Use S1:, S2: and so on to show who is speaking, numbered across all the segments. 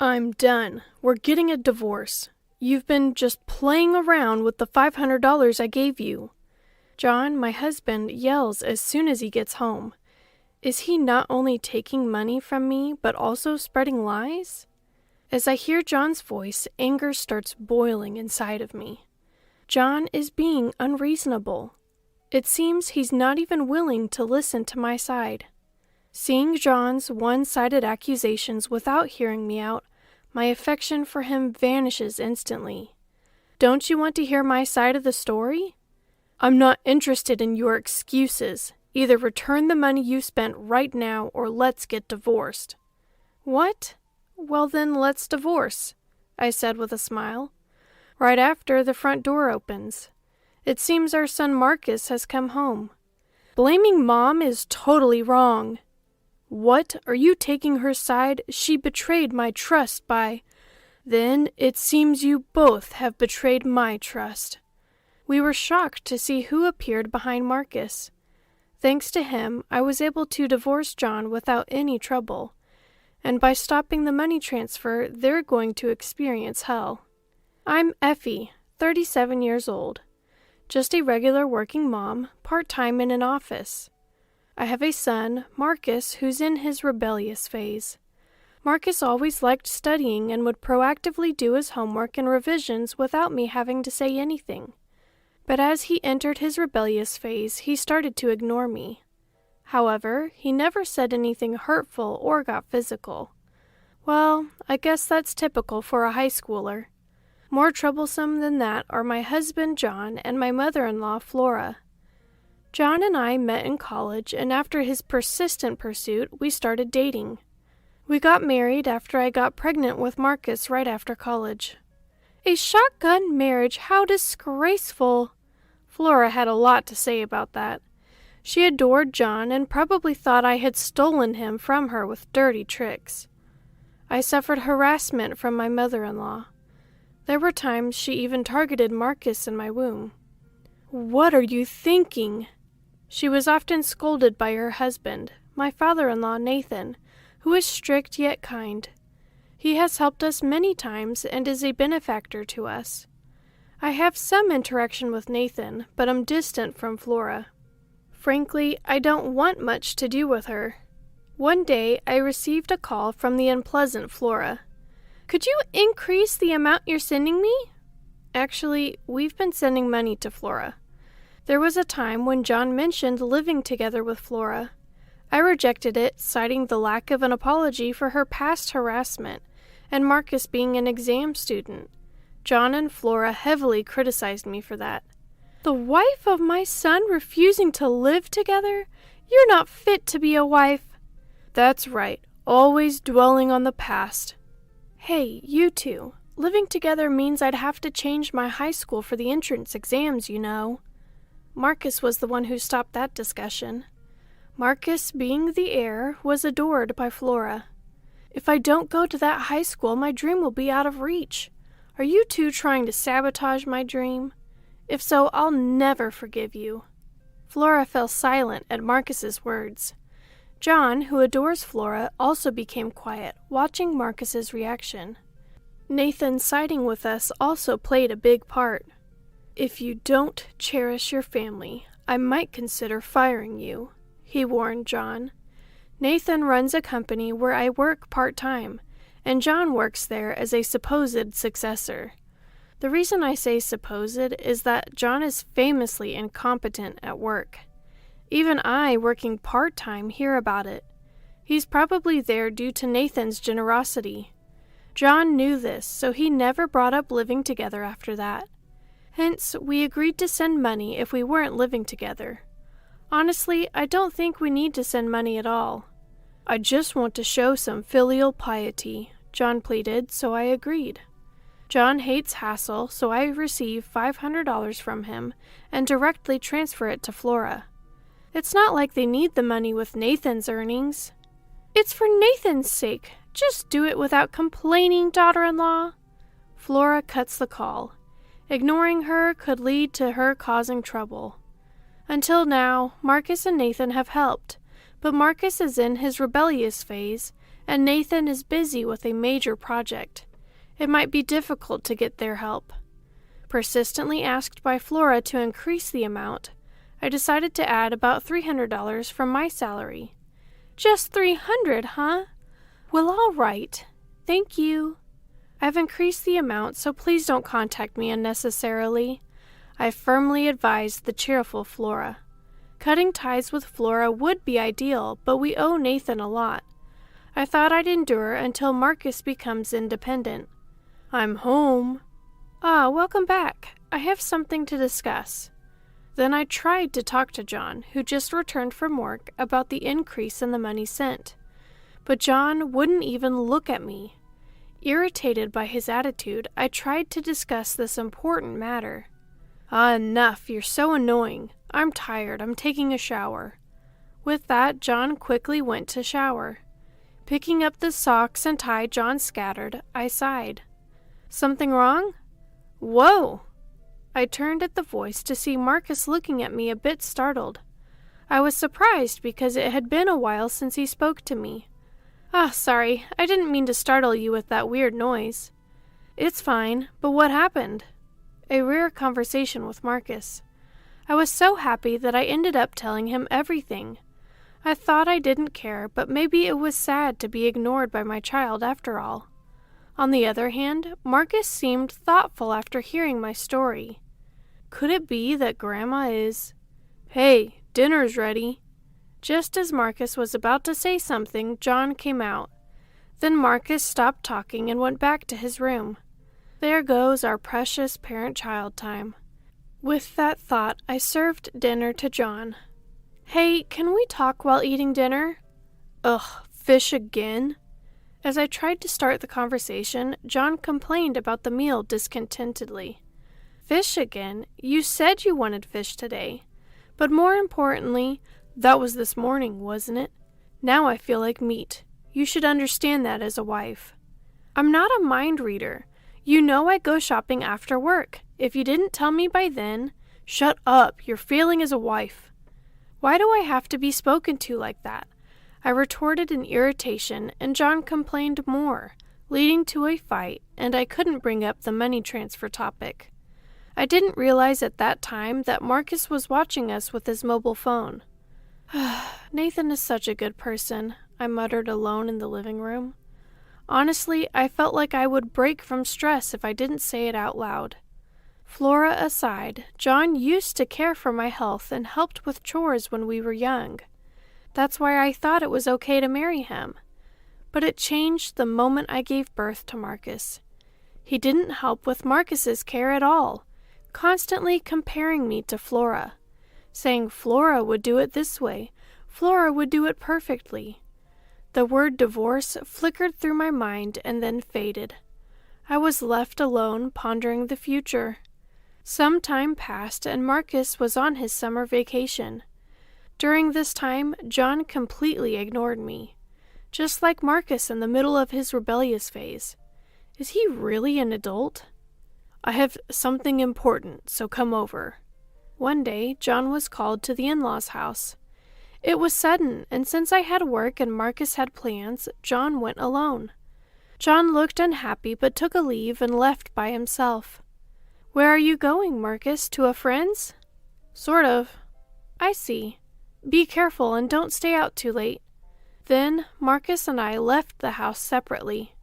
S1: I'm done. We're getting a divorce. You've been just playing around with the $500 I gave you. John, my husband, yells as soon as he gets home. Is he not only taking money from me, but also spreading lies? As I hear John's voice, anger starts boiling inside of me. John is being unreasonable. It seems he's not even willing to listen to my side. Seeing John's one-sided accusations without hearing me out, my affection for him vanishes instantly. Don't you want to hear my side of the story? I'm not interested in your excuses. Either return the money you spent right now or let's get divorced. What? Well then, let's divorce, I said with a smile. Right after, the front door opens. It seems our son Marcus has come home. Blaming Mom is totally wrong. What? Are you taking her side? She betrayed my trust by... Then it seems you both have betrayed my trust. We were shocked to see who appeared behind Marcus. Thanks to him, I was able to divorce John without any trouble. And by stopping the money transfer, they're going to experience hell. I'm Effie, 37 years old. Just a regular working mom, part-time in an office. I have a son, Marcus, who's in his rebellious phase. Marcus always liked studying and would proactively do his homework and revisions without me having to say anything. But as he entered his rebellious phase, he started to ignore me. However, he never said anything hurtful or got physical. Well, I guess that's typical for a high schooler. More troublesome than that are my husband, John, and my mother-in-law, Flora. John and I met in college, and after his persistent pursuit, we started dating. We got married after I got pregnant with Marcus right after college. A shotgun marriage, how disgraceful! Flora had a lot to say about that. She adored John and probably thought I had stolen him from her with dirty tricks. I suffered harassment from my mother-in-law. There were times she even targeted Marcus in my womb. What are you thinking? She was often scolded by her husband, my father-in-law Nathan, who is strict yet kind. He has helped us many times and is a benefactor to us. I have some interaction with Nathan, but I'm distant from Flora. Frankly, I don't want much to do with her. One day, I received a call from the unpleasant Flora. Could you increase the amount you're sending me? Actually, we've been sending money to Flora. There was a time when John mentioned living together with Flora. I rejected it, citing the lack of an apology for her past harassment, and Marcus being an exam student. John and Flora heavily criticized me for that. The wife of my son refusing to live together? You're not fit to be a wife. That's right, always dwelling on the past. Hey, you two. Living together means I'd have to change my high school for the entrance exams, you know. Marcus was the one who stopped that discussion. Marcus, being the heir, was adored by Flora. If I don't go to that high school, my dream will be out of reach. Are you two trying to sabotage my dream? If so, I'll never forgive you. Flora fell silent at Marcus's words. John, who adores Flora, also became quiet, watching Marcus's reaction. Nathan siding with us also played a big part. If you don't cherish your family, I might consider firing you, he warned John. Nathan runs a company where I work part-time, and John works there as a supposed successor. The reason I say supposed is that John is famously incompetent at work. Even I, working part-time, hear about it. He's probably there due to Nathan's generosity. John knew this, so he never brought up living together after that. Hence, we agreed to send money if we weren't living together. Honestly, I don't think we need to send money at all. I just want to show some filial piety, John pleaded, so I agreed. John hates hassle, so I receive $500 from him and directly transfer it to Flora. It's not like they need the money with Nathan's earnings. It's for Nathan's sake. Just do it without complaining, daughter-in-law. Flora cuts the call. Ignoring her could lead to her causing trouble. Until now, Marcus and Nathan have helped, but Marcus is in his rebellious phase, and Nathan is busy with a major project. It might be difficult to get their help. Persistently asked by Flora to increase the amount, I decided to add about $300 from my salary. Just $300, huh? Well, all right. Thank you. I've increased the amount, so please don't contact me unnecessarily. I firmly advised the cheerful Flora. Cutting ties with Flora would be ideal, but we owe Nathan a lot. I thought I'd endure until Marcus becomes independent. I'm home. Ah, welcome back. I have something to discuss. Then I tried to talk to John, who just returned from work, about the increase in the money sent. But John wouldn't even look at me. Irritated by his attitude, I tried to discuss this important matter. Ah, enough. You're so annoying. I'm tired. I'm taking a shower. With that, John quickly went to shower. Picking up the socks and tie John scattered, I sighed. Something wrong? Whoa! I turned at the voice to see Marcus looking at me a bit startled. I was surprised because it had been a while since he spoke to me. Ah, sorry, I didn't mean to startle you with that weird noise. It's fine, but what happened? A rare conversation with Marcus. I was so happy that I ended up telling him everything. I thought I didn't care, but maybe it was sad to be ignored by my child after all. On the other hand, Marcus seemed thoughtful after hearing my story. Could it be that Grandma is... Hey, dinner's ready. Just as Marcus was about to say something, John came out. Then Marcus stopped talking and went back to his room. There goes our precious parent-child time. With that thought, I served dinner to John. Hey, can we talk while eating dinner? Ugh, fish again? As I tried to start the conversation, John complained about the meal discontentedly. Fish again? You said you wanted fish today. But more importantly, that was this morning, wasn't it? Now I feel like meat. You should understand that as a wife. I'm not a mind reader. You know I go shopping after work. If you didn't tell me by then, shut up, you're failing as a wife. Why do I have to be spoken to like that? I retorted in irritation, and John complained more, leading to a fight, and I couldn't bring up the money transfer topic. I didn't realize at that time that Marcus was watching us with his mobile phone. Nathan is such a good person, I muttered alone in the living room. Honestly, I felt like I would break from stress if I didn't say it out loud. Flora aside, John used to care for my health and helped with chores when we were young. That's why I thought it was okay to marry him. But it changed the moment I gave birth to Marcus. He didn't help with Marcus's care at all, constantly comparing me to Flora, saying Flora would do it this way, Flora would do it perfectly. The word divorce flickered through my mind and then faded. I was left alone pondering the future. Some time passed and Marcus was on his summer vacation. During this time, John completely ignored me, just like Marcus in the middle of his rebellious phase. Is he really an adult? I have something important, so come over. One day, John was called to the in-laws' house. It was sudden, and since I had work and Marcus had plans, John went alone. John looked unhappy but took a leave and left by himself. Where are you going, Marcus? To a friend's? Sort of. I see. Be careful and don't stay out too late. Then Marcus and I left the house separately.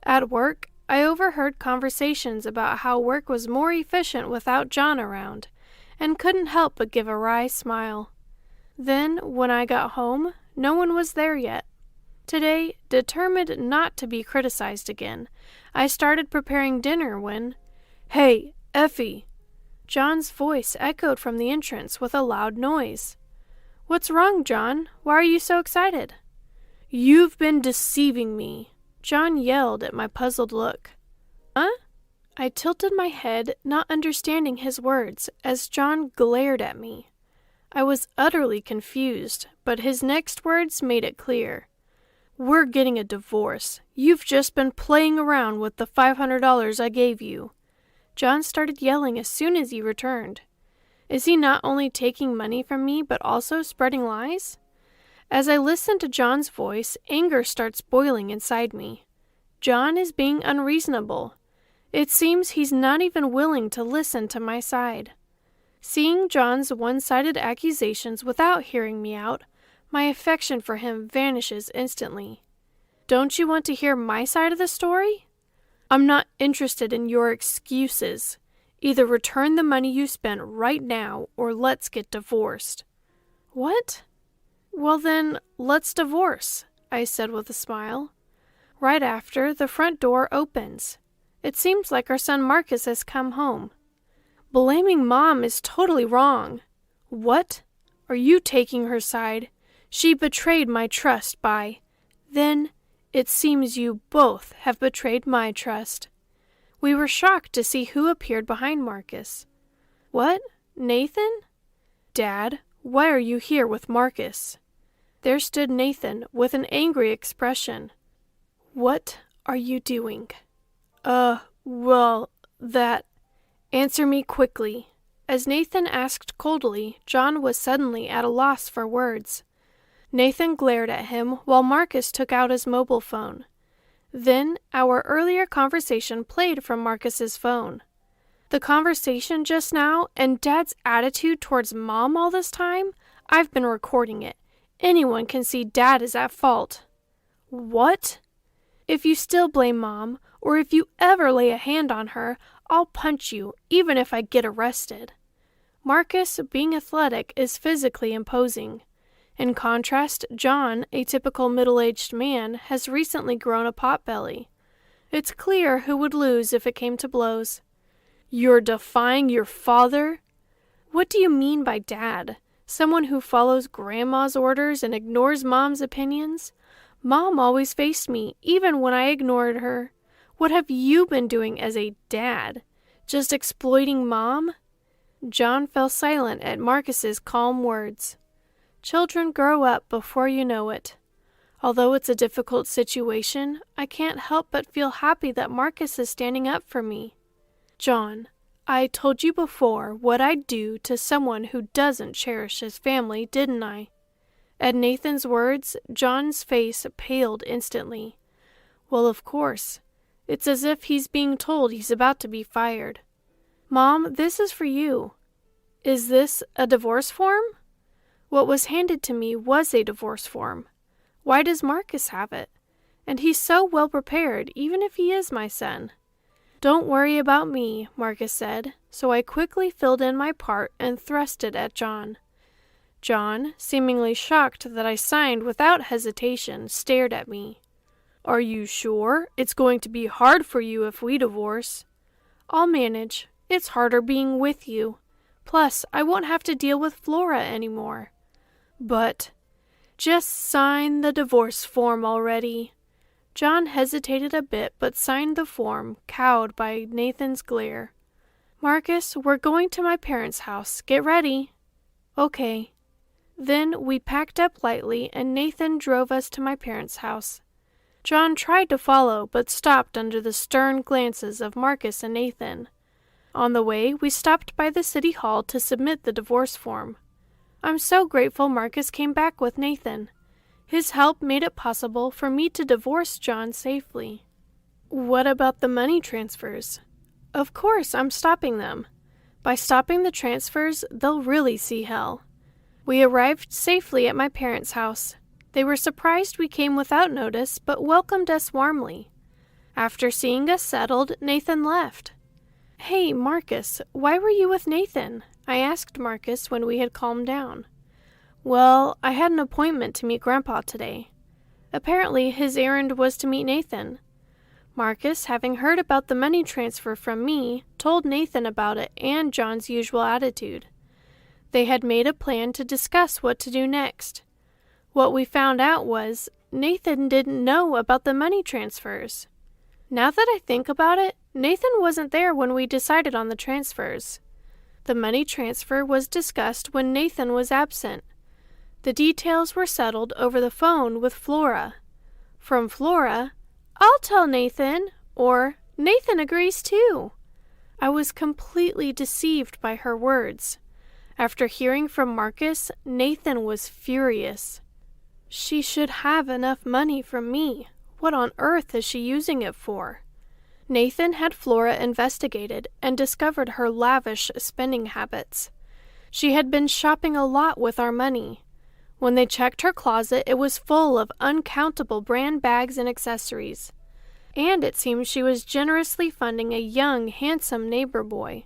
S1: At work, I overheard conversations about how work was more efficient without John around, and couldn't help but give a wry smile. Then, when I got home, no one was there yet. Today, determined not to be criticized again, I started preparing dinner when, Hey, Effie! John's voice echoed from the entrance with a loud noise. What's wrong, John? Why are you so excited? You've been deceiving me, John yelled at my puzzled look. Huh? I tilted my head, not understanding his words, as John glared at me. I was utterly confused, but his next words made it clear. We're getting a divorce. You've just been playing around with the $500 I gave you. John started yelling as soon as he returned. Is he not only taking money from me, but also spreading lies? As I listen to John's voice, anger starts boiling inside me. John is being unreasonable. It seems he's not even willing to listen to my side. Seeing John's one-sided accusations without hearing me out, my affection for him vanishes instantly. Don't you want to hear my side of the story? I'm not interested in your excuses. Either return the money you spent right now, or let's get divorced. What? Well then, let's divorce, I said with a smile. Right after, the front door opens. It seems like our son Marcus has come home. Blaming Mom is totally wrong. What? Are you taking her side? She betrayed my trust by... Then, it seems you both have betrayed my trust. We were shocked to see who appeared behind Marcus. What? Nathan? Dad, why are you here with Marcus? There stood Nathan with an angry expression. What are you doing? Well, that... Answer me quickly. As Nathan asked coldly, John was suddenly at a loss for words. Nathan glared at him while Marcus took out his mobile phone. Then, our earlier conversation played from Marcus's phone. The conversation just now and Dad's attitude towards Mom all this time? I've been recording it. Anyone can see Dad is at fault. What? If you still blame Mom, or if you ever lay a hand on her, I'll punch you, even if I get arrested. Marcus, being athletic, is physically imposing. In contrast, John, a typical middle-aged man, has recently grown a potbelly. It's clear who would lose if it came to blows. You're defying your father? What do you mean by Dad? Someone who follows Grandma's orders and ignores Mom's opinions? Mom always faced me, even when I ignored her. What have you been doing as a dad? Just exploiting Mom? John fell silent at Marcus's calm words. Children grow up before you know it. Although it's a difficult situation, I can't help but feel happy that Marcus is standing up for me. John, I told you before what I'd do to someone who doesn't cherish his family, didn't I? At Nathan's words, John's face paled instantly. Well, of course. It's as if he's being told he's about to be fired. Mom, this is for you. Is this a divorce form? What was handed to me was a divorce form. Why does Marcus have it? And he's so well prepared, even if he is my son. Don't worry about me, Marcus said, so I quickly filled in my part and thrust it at John. John, seemingly shocked that I signed without hesitation, stared at me. Are you sure? It's going to be hard for you if we divorce. I'll manage. It's harder being with you. Plus, I won't have to deal with Flora anymore. But, just sign the divorce form already. John hesitated a bit but signed the form, cowed by Nathan's glare. Marcus, we're going to my parents' house. Get ready. Okay. Then we packed up lightly and Nathan drove us to my parents' house. John tried to follow, but stopped under the stern glances of Marcus and Nathan. On the way, we stopped by the city hall to submit the divorce form. I'm so grateful Marcus came back with Nathan. His help made it possible for me to divorce John safely. What about the money transfers? Of course, I'm stopping them. By stopping the transfers, they'll really see hell. We arrived safely at my parents' house. They were surprised we came without notice, but welcomed us warmly. After seeing us settled, Nathan left. Hey, Marcus, why were you with Nathan? I asked Marcus when we had calmed down. Well, I had an appointment to meet Grandpa today. Apparently, his errand was to meet Nathan. Marcus, having heard about the money transfer from me, told Nathan about it and John's usual attitude. They had made a plan to discuss what to do next. What we found out was Nathan didn't know about the money transfers. Now that I think about it, Nathan wasn't there when we decided on the transfers. The money transfer was discussed when Nathan was absent. The details were settled over the phone with Flora. From Flora, I'll tell Nathan, or Nathan agrees too. I was completely deceived by her words. After hearing from Marcus, Nathan was furious. She should have enough money from me. What on earth is she using it for? Nathan had Flora investigated and discovered her lavish spending habits. She had been shopping a lot with our money. When they checked her closet, it was full of uncountable brand bags and accessories. And it seemed she was generously funding a young, handsome neighbor boy.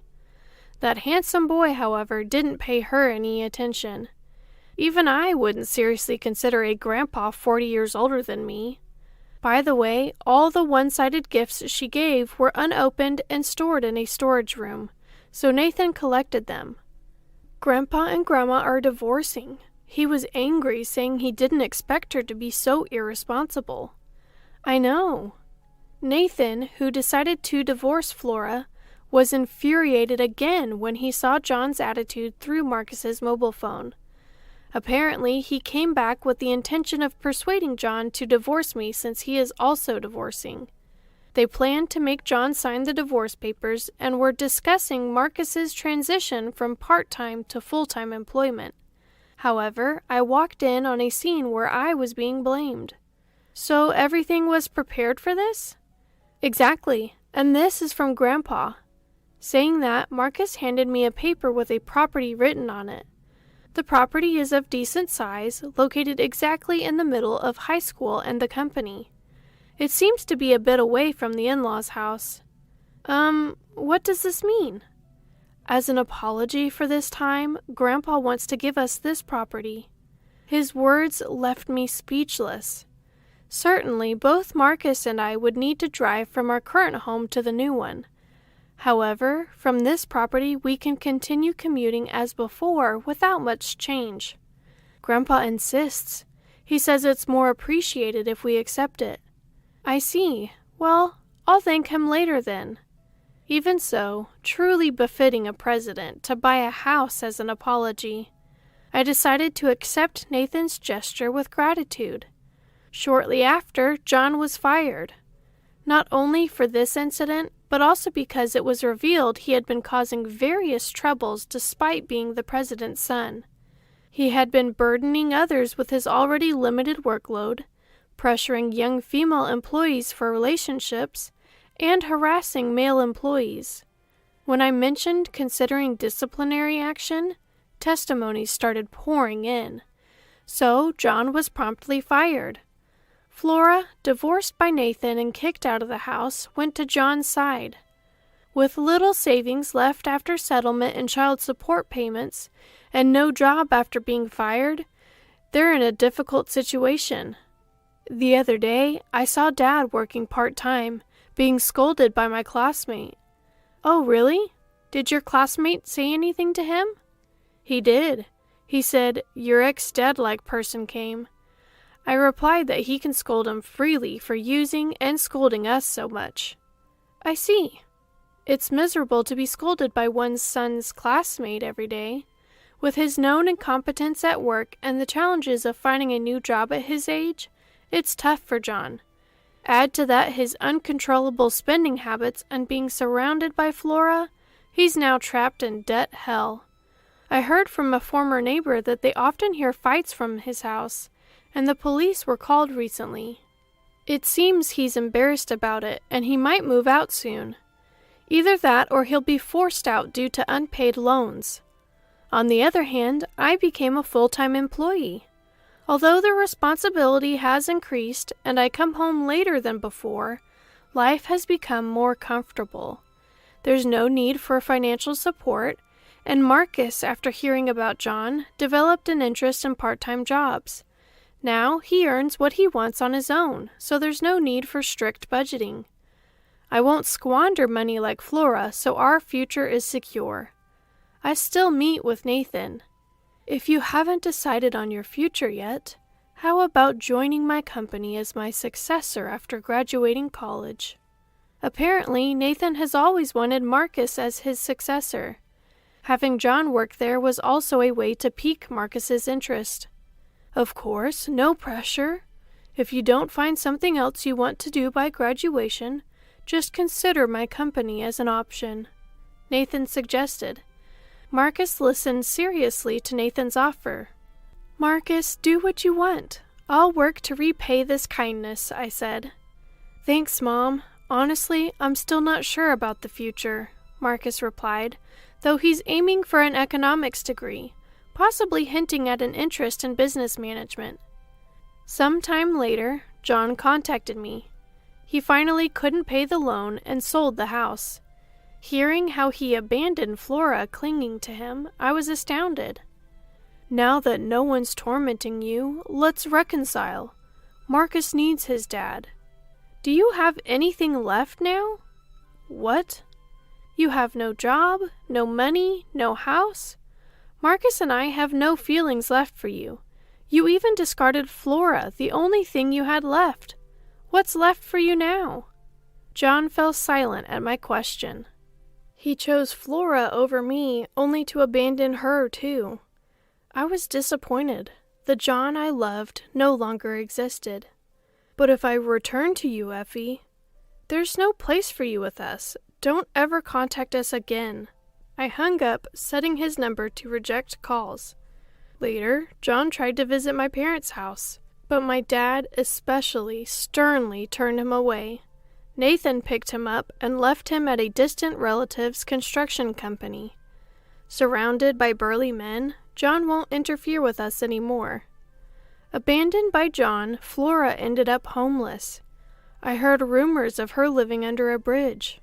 S1: That handsome boy, however, didn't pay her any attention. Even I wouldn't seriously consider a grandpa 40 years older than me. By the way, all the one-sided gifts she gave were unopened and stored in a storage room, so Nathan collected them. Grandpa and Grandma are divorcing. He was angry, saying he didn't expect her to be so irresponsible. I know. Nathan, who decided to divorce Flora, was infuriated again when he saw John's attitude through Marcus's mobile phone. Apparently, he came back with the intention of persuading John to divorce me since he is also divorcing. They planned to make John sign the divorce papers and were discussing Marcus's transition from part-time to full-time employment. However, I walked in on a scene where I was being blamed. So everything was prepared for this? Exactly, and this is from Grandpa. Saying that, Marcus handed me a paper with a property written on it. The property is of decent size, located exactly in the middle of high school and the company. It seems to be a bit away from the in-laws' house. What does this mean? As an apology for this time, Grandpa wants to give us this property. His words left me speechless. Certainly, both Marcus and I would need to drive from our current home to the new one. However, from this property we can continue commuting as before without much change. Grandpa insists. He says it's more appreciated if we accept it. I see. Well, I'll thank him later then. Even so, truly befitting a president to buy a house as an apology. I decided to accept Nathan's gesture with gratitude. Shortly after, John was fired. Not only for this incident, but also because it was revealed he had been causing various troubles despite being the president's son. He had been burdening others with his already limited workload, pressuring young female employees for relationships, and harassing male employees. When I mentioned considering disciplinary action, testimonies started pouring in. So John was promptly fired. Flora, divorced by Nathan and kicked out of the house, went to John's side. With little savings left after settlement and child support payments, and no job after being fired, they're in a difficult situation. The other day, I saw Dad working part-time, being scolded by my classmate. Oh, really? Did your classmate say anything to him? He did. He said, "Your ex-dad-like person came." I replied that he can scold him freely for using and scolding us so much. I see. It's miserable to be scolded by one's son's classmate every day. With his known incompetence at work and the challenges of finding a new job at his age, it's tough for John. Add to that his uncontrollable spending habits and being surrounded by Flora, he's now trapped in debt hell. I heard from a former neighbor that they often hear fights from his house, and the police were called recently. It seems he's embarrassed about it, and he might move out soon. Either that or he'll be forced out due to unpaid loans. On the other hand, I became a full-time employee. Although the responsibility has increased and I come home later than before, life has become more comfortable. There's no need for financial support, and Marcus, after hearing about John, developed an interest in part-time jobs. Now he earns what he wants on his own, so there's no need for strict budgeting. I won't squander money like Flora, so our future is secure. I still meet with Nathan. If you haven't decided on your future yet, how about joining my company as my successor after graduating college? Apparently, Nathan has always wanted Marcus as his successor. Having John work there was also a way to pique Marcus's interest. Of course, no pressure. If you don't find something else you want to do by graduation, just consider my company as an option, Nathan suggested. Marcus listened seriously to Nathan's offer. Marcus, do what you want. I'll work to repay this kindness, I said. Thanks, Mom. Honestly, I'm still not sure about the future, Marcus replied, though he's aiming for an economics degree, possibly hinting at an interest in business management. Sometime later, John contacted me. He finally couldn't pay the loan and sold the house. Hearing how he abandoned Flora clinging to him, I was astounded. Now that no one's tormenting you, let's reconcile. Marcus needs his dad. Do you have anything left now? What? You have no job, no money, no house? Marcus and I have no feelings left for you. You even discarded Flora, the only thing you had left. What's left for you now? John fell silent at my question. He chose Flora over me, only to abandon her too. I was disappointed. The John I loved no longer existed. But if I return to you, Effie, there's no place for you with us. Don't ever contact us again. I hung up, setting his number to reject calls. Later, John tried to visit my parents' house, but my dad especially sternly turned him away. Nathan picked him up and left him at a distant relative's construction company. Surrounded by burly men, John won't interfere with us anymore. Abandoned by John, Flora ended up homeless. I heard rumors of her living under a bridge,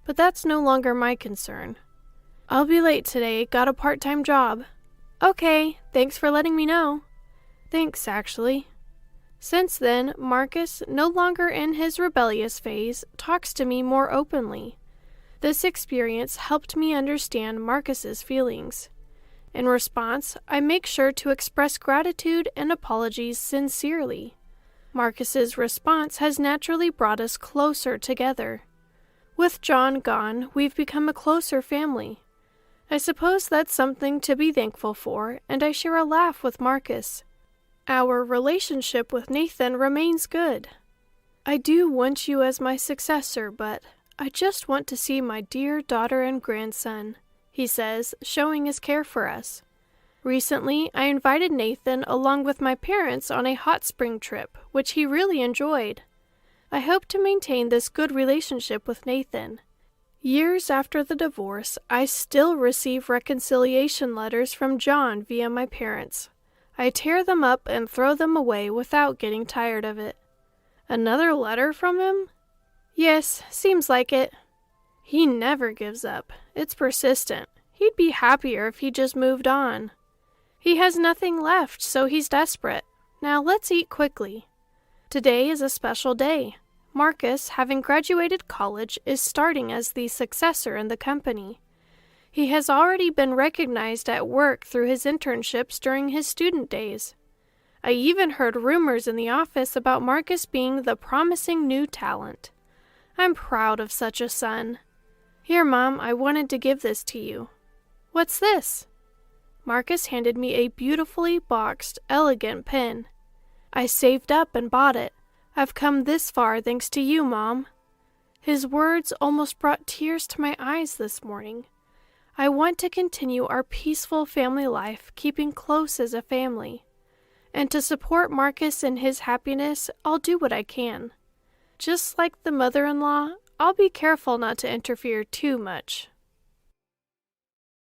S1: but that's no longer my concern. I'll be late today, got a part-time job. Okay, thanks for letting me know. Thanks, actually. Since then, Marcus, no longer in his rebellious phase, talks to me more openly. This experience helped me understand Marcus's feelings. In response, I make sure to express gratitude and apologies sincerely. Marcus's response has naturally brought us closer together. With John gone, we've become a closer family. I suppose that's something to be thankful for, and I share a laugh with Marcus. Our relationship with Nathan remains good. I do want you as my successor, but I just want to see my dear daughter and grandson, he says, showing his care for us. Recently, I invited Nathan along with my parents on a hot spring trip, which he really enjoyed. I hope to maintain this good relationship with Nathan. Years after the divorce, I still receive reconciliation letters from John via my parents. I tear them up and throw them away without getting tired of it. Another letter from him? Yes, seems like it. He never gives up. It's persistent. He'd be happier if he just moved on. He has nothing left, so he's desperate. Now let's eat quickly. Today is a special day. Marcus, having graduated college, is starting as the successor in the company. He has already been recognized at work through his internships during his student days. I even heard rumors in the office about Marcus being the promising new talent. I'm proud of such a son. Here, Mom, I wanted to give this to you. What's this? Marcus handed me a beautifully boxed, elegant pen. I saved up and bought it. I've come this far thanks to you, Mom. His words almost brought tears to my eyes this morning. I want to continue our peaceful family life, keeping close as a family. And to support Marcus in his happiness, I'll do what I can. Just like the mother-in-law, I'll be careful not to interfere too much.